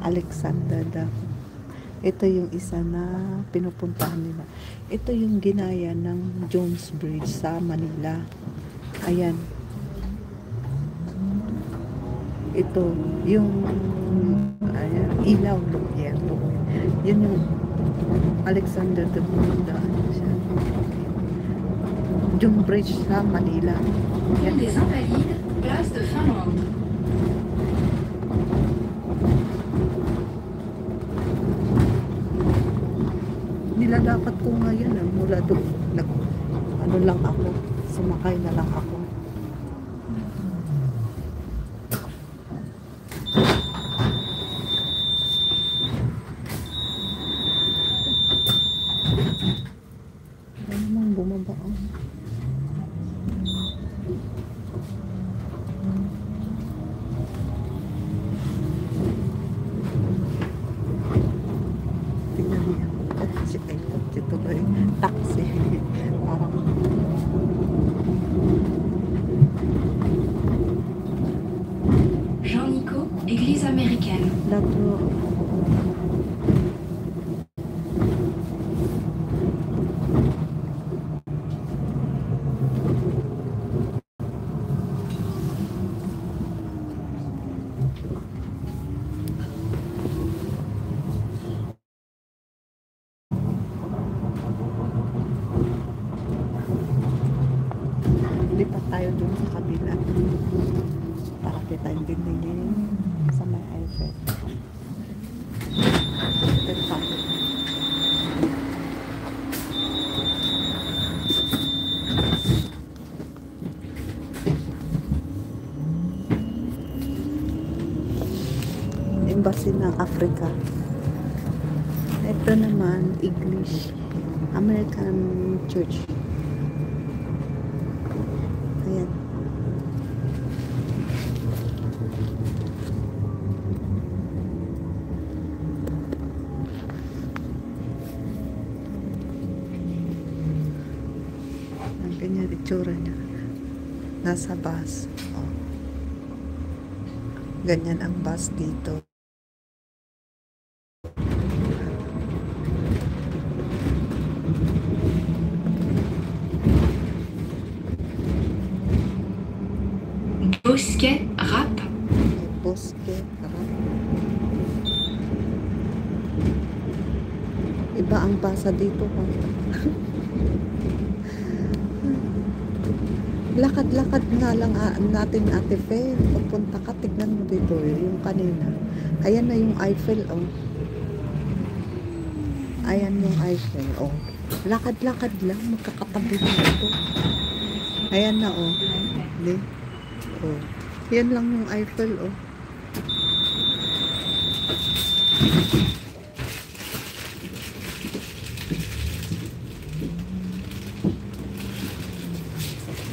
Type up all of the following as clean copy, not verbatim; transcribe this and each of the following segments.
Alexander Dam. Ito yung isa na pinupuntahan nila. Ito yung ginaya ng Jones Bridge sa Manila. Ayan. Ito yung ayan, ilaw yan. Yun yung Alexander Dam. Jones Bridge sa Manila. Ayan. Des Invalides, place de Finlande. Nilalapat ko ngayon mula doon. Ano lang ako, sumakay na lang ako. Ano namang bumaba ako. Tingnan niya. Ito ba yung taxi? Parang Jean-Nico, église américaine. lato. Lipat tayo dun sa kabila para kita yung bindingin sa may Eiffel. Lipat tayo. Embassy ng Africa. Ito naman English American Church. Ayan. Ang ganyan itsura niya. Nasa bus. Oh. Ganyan ang bus dito. Bosquet rap. Bosque. Iba ang basa dito. Lakad-lakad na lang natin, Ate Fe. Pagpunta ka, tignan mo dito yung kanina. Ayan na yung Eiffel, oh. Ayan yung Eiffel, oh. Lakad-lakad lang, magkakatabi na ito. Ayan na, oh. Hindi. Oh. Yan lang yung Eiffel, oh.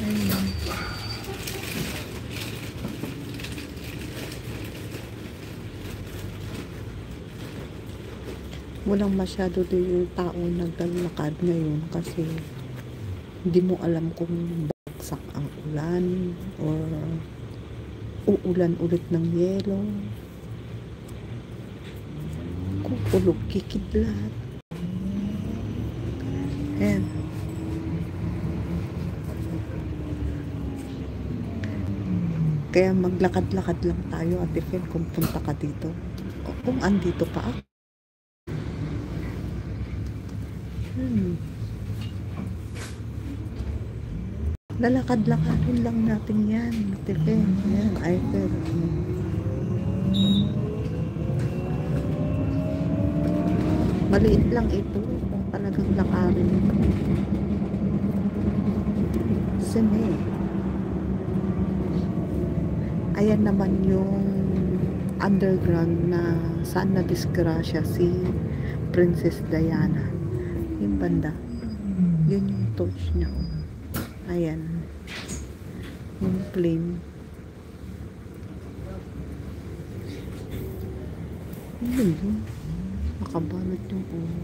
Ayan. Walang masyado din yung tao naglalakad ngayon kasi hindi mo alam kung bagsak ang ulan or uulan ulit ng yelo, kukulog kikidlat. Ayan. Kaya maglakad-lakad lang tayo, Ate Fel, kung punta ka dito. O kung andito pa ako. Lalakad-lakadin lang natin yan, Ate Fel. Ayan, Eiffel. Maliit lang ito kung talagang lakarin ito. Sine. Ayan naman yung underground na saan na-disgrasya si Princess Diana. Yung banda. Yun yung torch niya. Ayan. Yung plane. Yun. Nakabalot yung ulo.